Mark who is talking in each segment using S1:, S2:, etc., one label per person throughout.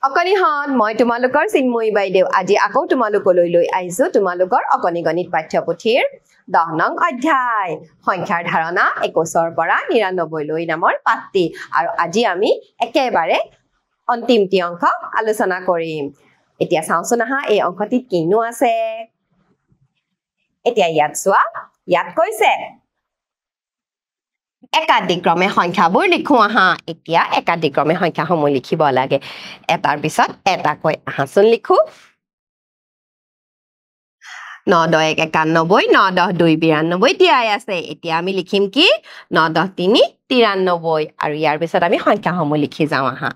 S1: অকনিহত মই তোমালোকৰ চিন্ময়ী বাইদেউ আজি আকৌ তোমালোকলৈ লৈ আহিছো তোমালোকৰ অকনি গণিত পাঠ্যপুথিৰ 10 নং অধ্যায় সংখ্যাৰ ধাৰণা 21 পৰা 99 লৈ নামৰ পাঠটি আৰু আজি আমি একেবাৰে অন্তিমটি অংক আলোচনা কৰিম এতিয়া চাওঁচোন আহা এই অংকটিত কিনো আছে এতিয়া ইয়াত চোৱা ইয়াত কৈছে একাদিক্ৰমে সংখ্যাবোৰ লিখো আহা এতিয়া একাদিক্ৰমে সংখ্যাসমূহ লিখিব লাগে এটাৰ পিছত এটা কৈ আহাচোন লিখো 9 10 91 9 10 2 92 দিয়াই আছে এতিয়া আমি লিখিম কি 9 10 3 93 আৰু ইয়াৰ পিছত আমি সংখ্যাসমূহ লিখি যাওঁ আহা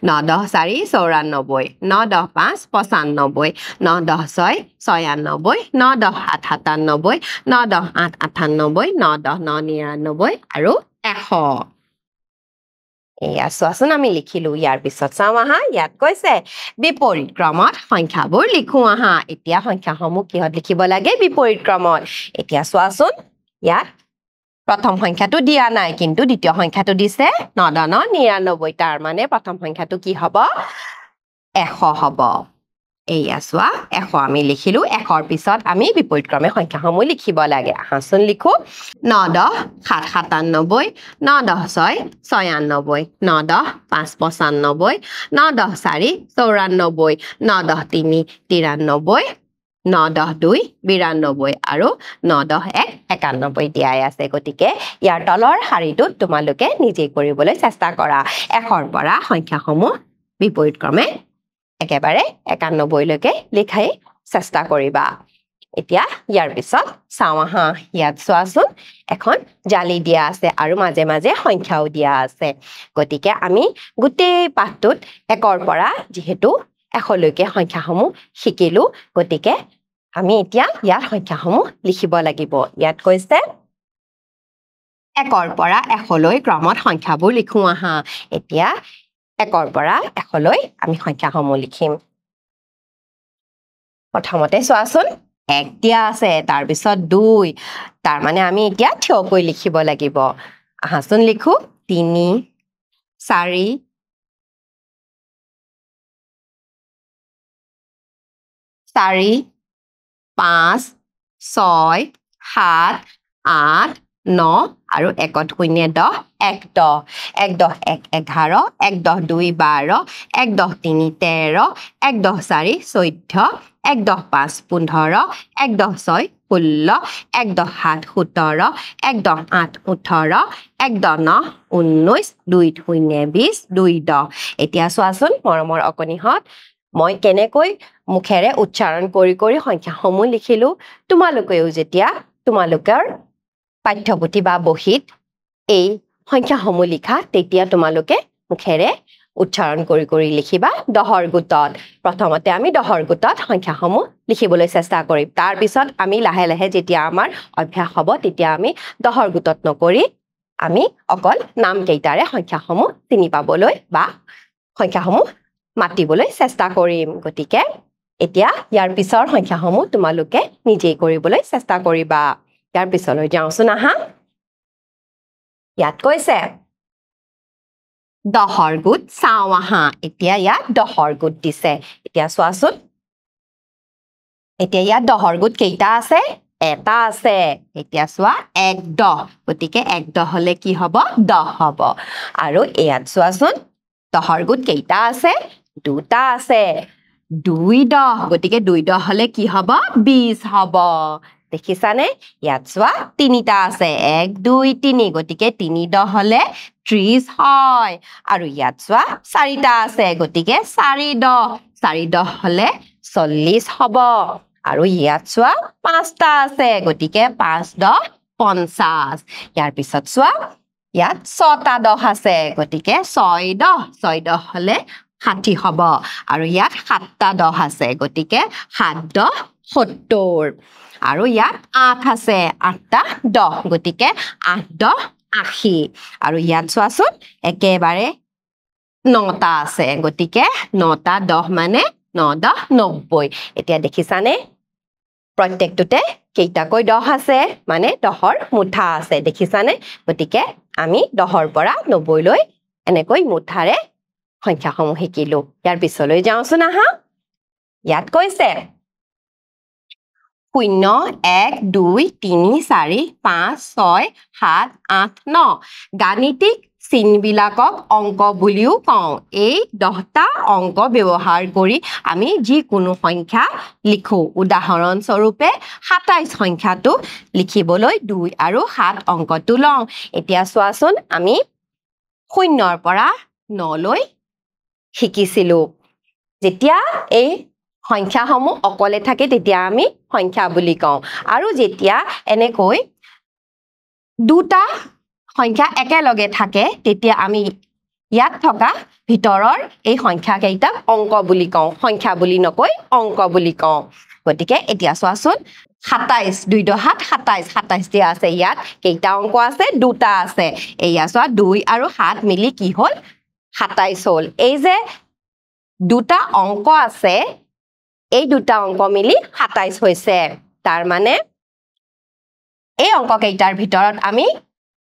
S1: 9 10 4 94 9 10 5 95 9 10 6 96 9 10 7 97 9 10 8 98 9 10 9 99 আৰু 100 এয়া চোৱাচোন আমি লিখিলো ইয়াৰ পিছত চাওঁ আহা ইয়াত কৈছে বিপৰীত ক্ৰমত সংখ্যাবোৰ লিখো আহা এতিয়া সংখ্যাসমূহ কিহত লিখিব লাগে বিপৰীত ক্ৰমত এতিয়া চোৱাচোন ইয়াত প্ৰথম সংখ্যাটো দিয়া নাই কিন্তু দ্বিতীয় সংখ্যাটো দিছে 9 10 99 তাৰ মানে প্ৰথম সংখ্যাটো কি হ'ব 100 হ'ব এয়া চোৱা 100 আমি লিখিলো 100ৰ পিছত আমি বিপৰীত ক্ৰমে সংখ্যাসমূহ লিখিব লাগে আহাচোন লিখো 9 10 7 97 9 10 6 96 9 10 5 95 9 10 4 94 9 10 3 93 9 10 2 92 আৰু 9 10 1 91 দিয়াই আছে গতিকে ইয়াৰ তলৰ শাৰীটোত তোমালোকে নিজে কৰিবলৈ চেষ্টা কৰা 100ৰ পৰা সংখ্যাসমূহ বিপৰীত ক্ৰমে একেবাৰে 91 লৈকে লিখাই চেষ্টা কৰিবা এতিয়া ইয়াৰ পিছত চাওঁ আহা ইয়াত চোৱাচোন এখন জালি দিয়া আছে আৰু মাজে মাজে সংখ্যাও দিয়া আছে গতিকে আমি গোটেই পাঠটোত 1ৰ পৰা যেহেতু 100 লৈকে সংখ্যাসমূহ শিকিলো গতিকে আমি এতিয়া ইয়াৰ সংখ্যাসমূহ লিখিব লাগিব ইয়াত কৈছে 1ৰ পৰা 100 লৈ ক্ৰমত সংখ্যাবোৰ লিখো আহা এতিয়া 1ৰ পৰা 100 লৈ আমি সংখ্যাসমূহ লিখিম প্ৰথমতে চোৱাচোন 1 দিয়া আছে তাৰ পিছত 2 তাৰ মানে আমি এতিয়া থিয়কৈ লিখিব লাগিব আহাচোন লিখো 3 4 4 5 6 7 8 9 আৰু 1ত 0 10 1 10 1 10 1 11 1 10 2 12 1 10 3 13 1 10 4 14 1 10 5 15 1 10 6 16 1 10 7 17 1 10 8 18 1 10 9 19 2 0 20 2 10 এতিয়া চোৱাচোন মৰমৰ অকনিহত মই কেনেকৈ মুখেৰে উচ্চাৰণ কৰি কৰি সংখ্যাসমূহ লিখিলো তোমালোকেও যেতিয়া তোমালোকৰ পাঠ্যপুথি বা বহিত এই সংখ্যাসমূহ লিখা তেতিয়া তোমালোকে মুখেৰে উচ্চাৰণ কৰি কৰি লিখিবা 10ৰ গোটত প্ৰথমতে আমি 10ৰ গোটত সংখ্যাসমূহ লিখিবলৈ চেষ্টা কৰিম তাৰ পিছত আমি লাহে লাহে যেতিয়া আমাৰ অভ্যাস হ'ব তেতিয়া আমি 10ৰ গোটত নকৰি আমি অকল নাম কেইটাৰে সংখ্যাসমূহ চিনি পাবলৈ বা সংখ্যাসমূহ মাতিবলৈ চেষ্টা কৰিম গতিকে এতিয়া ইয়াৰ পিছৰ সংখ্যাসমূহ তোমালোকে নিজেই কৰিবলৈ চেষ্টা কৰিবা ইয়াৰ পিছলৈ যাওঁচোন আহা ইয়াত কৈছে 10ৰ গোট চাওঁ আহা এতিয়া ইয়াত 10ৰ গোট দিছে এতিয়া চোৱাচোন এতিয়া ইয়াত 10ৰ গোট কেইটা আছে এটা আছে এতিয়া চোৱা 1 10 গতিকে 1 10 হলে কি হ'ব 10 হ'ব আৰু ইয়াত চোৱাচোন 10ৰ গোট কেইটা আছে দুটা আছে 2 10 গতিকে 2 10 হলে কি হ'ব 20 হ'ব দেখিছানে ইয়াত চোৱা তিনিটা আছে 1 2 3 গতিকে 3 10 হলে 30 হয় আৰু ইয়াত চোৱা চাৰিটা আছে গতিকে 4 10 হলে 40 হ'ব আৰু ইয়াত চোৱা পাঁচটা আছে গতিকে 5 10 50 ইয়াৰ পিছত চোৱা ইয়াত 6টা 10 আছে গতিকে 6 10 হলে 60 হ'ব আৰু ইয়াত 7টা 10 আছে গতিকে 7 10 70 আৰু ইয়াত 8 আছে 8টা 10 গতিকে 8 10 80 আৰু ইয়াত চোৱাচোন একেবাৰে 9টা আছে গতিকে 9টা 10 মানে 9 10 90 এতিয়া দেখিছানে প্ৰত্যেকটোতে কেইটাকৈ 10 আছে মানে 10ৰ মুঠা আছে দেখিছানে গতিকে আমি 10ৰ পৰা 90 লৈ এনেকৈ মুঠাৰে সংখ্যাসমূহ শিকিলো ইয়াৰ পিছলৈ যাওঁচোন আহা ইয়াত কৈছে 0 1 2 3 4 5 6 7 8 9 গাণিতিক চিনবিলাকক অংক বুলিও কওঁ এই 10টা অংক ব্যৱহাৰ কৰি আমি যিকোনো সংখ্যা লিখো উদাহৰণ স্বৰূপে 27 সংখ্যাটো লিখিবলৈ 2 আৰু 7 অংকটো লওঁ এতিয়া চোৱাচোন আমি 0 ৰ পৰা 9 লৈ শিকিছিলো যেতিয়া এই সংখ্যাসমূহ অকলে থাকে তেতিয়া আমি সংখ্যা বুলি কওঁ আৰু যেতিয়া এনেকৈ দুটা সংখ্যা একেলগে থাকে তেতিয়া আমি ইয়াত থকা ভিতৰৰ এই সংখ্যা কেইটাক অংক বুলি কওঁ সংখ্যা বুলি নকৈ অংক বুলি কওঁ গতিকে এতিয়া চোৱাচোন 27 2 7 27 27 দিয়া আছে ইয়াত কেইটা অংক আছে দুটা আছে এয়া চোৱা 2 আৰু 7 মিলি কি হ'ল 27 হ'ল এই যে দুটা অংক আছে এই দুটা অংক মিলি 27 হৈছে তাৰ মানে এই অংক কেইটাৰ ভিতৰত আমি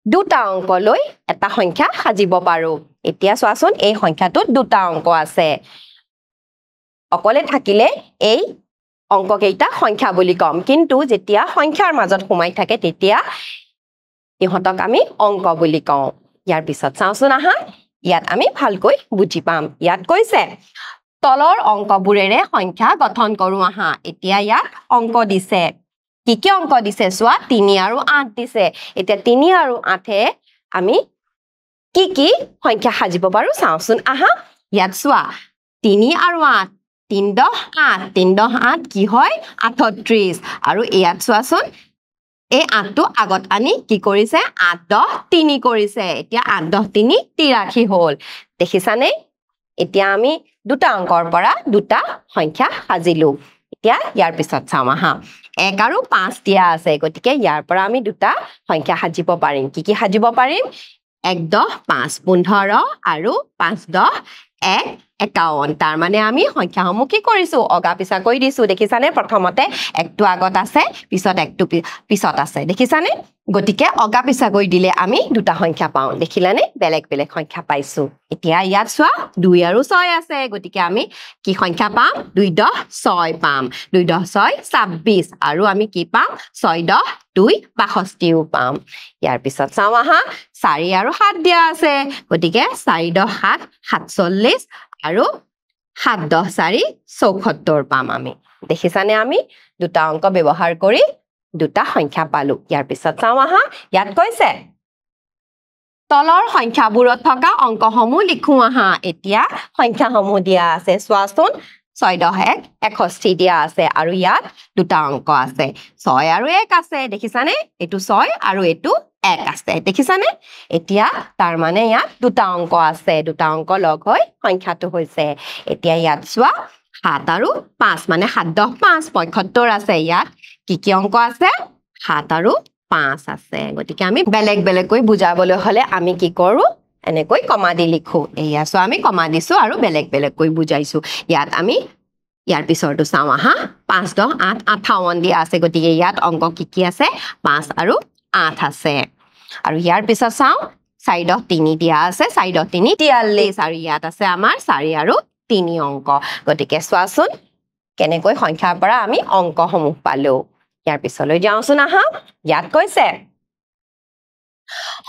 S1: দুটা অংক লৈ এটা সংখ্যা সাজিব পাৰো এতিয়া চোৱাচোন এই সংখ্যাটোত দুটা অংক আছে অকলে থাকিলে এই অংক কেইটা সংখ্যা বুলি কম কিন্তু যেতিয়া সংখ্যাৰ মাজত সোমাই থাকে তেতিয়া ইহঁতক আমি অংক বুলি কওঁ ইয়াৰ পিছত চাওঁচোন আহা ইয়াত আমি ভালকৈ বুজি পাম ইয়াত কৈছে তলৰ অংকবোৰেৰে সংখ্যা গঠন কৰো আহা এতিয়া ইয়াত অংক দিছে কি অংক দিছে চোৱা 3 আৰু 8 দিছে এতিয়া 3 আৰু 8 এ আমি কি সংখ্যা সাজিব পাৰো চাওঁচোন আহা ইয়াত চোৱা 3 আৰু 8 3 10 8 3 10 8 কি হয় 38 আৰু ইয়াত চোৱাচোন এই 8টো আগত আনি কি কৰিছে 8 10 3 কৰিছে এতিয়া 8 10 3 83 হ'ল দেখিছানে এতিয়া আমি দুটা অংকৰ পৰা দুটা সংখ্যা সাজিলো এতিয়া ইয়াৰ পিছত চাম আহা 1 আৰু 5 দিয়া আছে গতিকে ইয়াৰ পৰা আমি দুটা সংখ্যা সাজিব পাৰিম কি সাজিব পাৰিম 1 10 5 15 আৰু 5 10 1 51 তাৰ মানে আমি সংখ্যাসমূহ কি কৰিছো অগা পিছা কৰি দিছো দেখিছানে প্ৰথমতে একটো আগত আছে পিছত একটো পিছত আছে দেখিছানে গতিকে অগা পিছা কৰি দিলে আমি দুটা সংখ্যা পাওঁ দেখিলানে বেলেগ বেলেগ সংখ্যা পাইছো এতিয়া ইয়াত চোৱা 2 আৰু 6 আছে গতিকে আমি কি সংখ্যা পাম 2 10 6 পাম 2 10 6 26 আৰু আমি কি পাম 6 10 2 62 পাম ইয়াৰ পিছত চাওঁ আহা 4 আৰু 7 দিয়া আছে গতিকে 4 10 7 47 আৰু 7 10 4 74 পাম আমি দেখিছানে আমি দুটা অংক ব্যৱহাৰ কৰি দুটা সংখ্যা পালো ইয়াৰ পিছত চাওঁ আহা ইয়াত কৈছে তলৰ সংখ্যাবোৰত থকা অংকসমূহ লিখো আহা এতিয়া সংখ্যাসমূহ দিয়া আছে চোৱাচোন 6 10 1 61 দিয়া আছে আৰু ইয়াত দুটা অংক আছে 6 আৰু 1 আছে দেখিছানে এটো 6 আৰু এটো 1 আছে দেখিছানে এতিয়া তাৰ মানে ইয়াত দুটা অংক আছে দুটা অংক লগ হৈ সংখ্যাটো হৈছে এতিয়া ইয়াত চোৱা 7 আৰু 5 মানে 7 10 5 75 আছে ইয়াত কি অংক আছে 7 আৰু 5 আছে গতিকে আমি বেলেগ বেলেগকৈ বুজাবলৈ হলে আমি কি কৰো এনেকৈ কমা দি লিখো এয়া চোৱা আমি কমা দিছো আৰু বেলেগ বেলেগকৈ বুজাইছো ইয়াত আমি ইয়াৰ পিছৰটো চাওঁ আহা 5 10 8 58 দিয়া আছে গতিকে ইয়াত অংক কি আছে 5 আৰু 8 আছে আৰু ইয়াৰ পিছত চাওঁ 4 10 3 দিয়া আছে 4 10 3 43 আৰু ইয়াত আছে আমাৰ 4 আৰু 3 অংক গতিকে চোৱাচোন কেনেকৈ সংখ্যাৰ পৰা আমি অংকসমূহ পালো ইয়াৰ পিছলৈ যাওঁচোন আহা ইয়াত কৈছে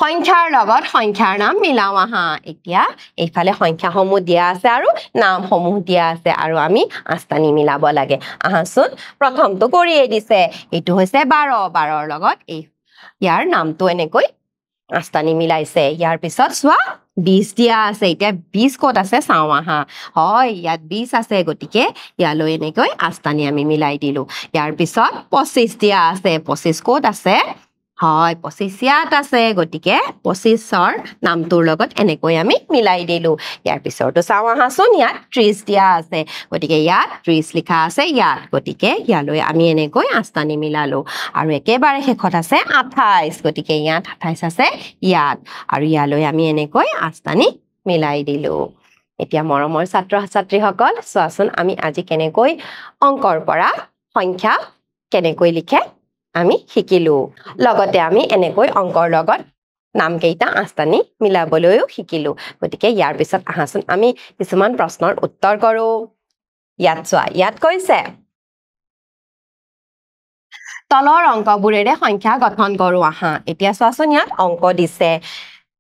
S1: সংখ্যাৰ লগত সংখ্যাৰ নাম মিলাও আহা এতিয়া এইফালে সংখ্যাসমূহ দিয়া আছে আৰু নামসমূহ দিয়া আছে আৰু আমি আস্তানি মিলাব লাগে আহাচোন প্ৰথমটো কৰিয়ে দিছে এইটো হৈছে 12 12ৰ লগত এই ইয়াৰ নামটো এনেকৈ আস্তানি মিলাইছে ইয়াৰ পিছত চোৱা 20 দিয়া আছে এতিয়া 20 ক'ত আছে চাওঁ আহা হয় ইয়াত 20 আছে গতিকে ইয়ালৈ এনেকৈ আস্তানি আমি মিলাই দিলো ইয়াৰ পিছত 25 দিয়া আছে 25 ক'ত আছে হয় 25 ইয়াত আছে গতিকে 25ৰ নামটোৰ লগত এনেকৈ আমি মিলাই দিলো ইয়াৰ পিছৰটো চাওঁ আহাচোন ইয়াত 30 দিয়া আছে গতিকে ইয়াত 30 লিখা আছে ইয়াত গতিকে ইয়ালৈ আমি এনেকৈ আস্তানি মিলালো আৰু একেবাৰে শেষত আছে 28 গতিকে ইয়াত 28 আছে ইয়াত আৰু ইয়ালৈ আমি এনেকৈ আস্তানি মিলাই দিলো এতিয়া মৰমৰ ছাত্ৰ ছাত্ৰীসকল চোৱাচোন আমি আজি কেনেকৈ অংকৰ পৰা সংখ্যা কেনেকৈ লিখে আমি শিকিলো লগতে আমি এনেকৈ অংকৰ লগত নামকেইটা আঁচটানি মিলাবলৈও শিকিলো গতিকে ইয়াৰ পিছত আহাচোন আমি কিছুমান প্ৰশ্নৰ উত্তৰ কৰো ইয়াত চোৱা ইয়াত কৈছে তলৰ অংকবোৰেৰে সংখ্যা গঠন কৰো আহা এতিয়া চোৱাচোন ইয়াত অংক দিছে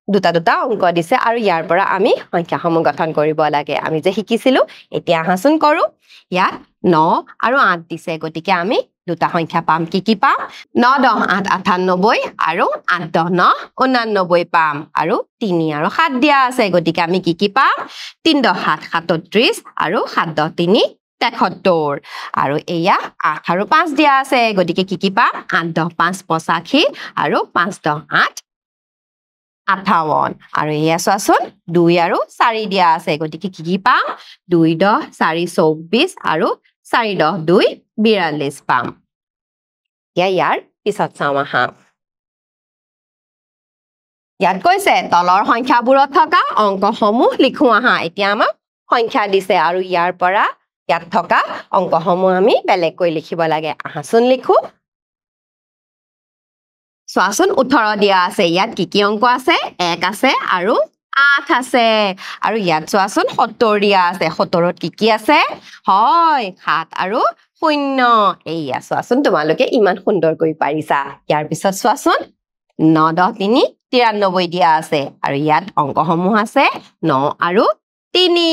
S1: দুটা অংক দিছে আৰু ইয়াৰ পৰা আমি সংখ্যাসমূহ গঠন কৰিব লাগে আমি যে শিকিছিলো এতিয়া আহাচোন কৰো ইয়াত 9 আৰু 8 দিছে গতিকে আমি দুটা সংখ্যা পাম কি পাম 9 10 8 98 আৰু 8 10 9 89 পাম আৰু 3 আৰু 7 দিয়া আছে গতিকে আমি কি পাম 3 10 7 37 আৰু 7 10 3 73 আৰু এয়া 8 আৰু 5 দিয়া আছে গতিকে কি পাম 8 10 5 85 আৰু 5 10 8 58 আৰু এয়া চোৱাচোন 2 আৰু 4 দিয়া আছে গতিকে কি পাম 2 10 4 24 আৰু 4 10 2 42 পাম ইয়াৰ পিছত চাম আহা ইয়াত কৈছে তলৰ সংখ্যাবোৰত থকা অংকসমূহ লিখো আহা এতিয়া আমাক সংখ্যা দিছে আৰু ইয়াৰ পৰা ইয়াত থকা অংকসমূহ আমি বেলেগকৈ লিখিব লাগে আহাচোন লিখো চোৱাচোন 18 দিয়া আছে ইয়াত কি অংক আছে 1 আছে আৰু 8 আছে আৰু ইয়াত চোৱাচোন 70 দিয়া আছে 70ত কি আছে হয় 7 আৰু 0 এইয়া চোৱাচোন তোমালোকে ইমান সুন্দৰকৈ পাৰিছা ইয়াৰ পিছত চোৱাচোন 9 10 3 93 দিয়া আছে আৰু ইয়াত অংকসমূহ আছে 9 আৰু 3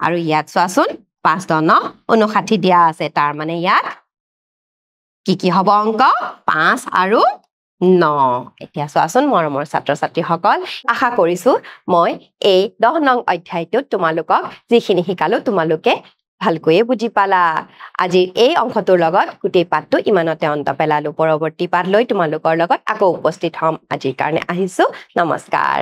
S1: আৰু ইয়াত চোৱাচোন 5 10 9 59 দিয়া আছে তাৰ মানে ইয়াত কি হ'ব অংক 5 আৰু 9 এতিয়া চোৱাচোন মৰমৰ ছাত্ৰ ছাত্ৰীসকল আশা কৰিছো মই এই 10 নং অধ্যায়টোত তোমালোকক যিখিনি শিকালো তোমালোকে ভালকৈয়ে বুজি পালা আজি এই অংশটোৰ লগত গোটেই পাঠটো ইমানতে অন্ত পেলালো পৰৱৰ্তী পাঠ লৈ তোমালোকৰ লগত আকৌ উপস্থিত হ'ম আজিৰ কাৰণে আহিছো নমস্কাৰ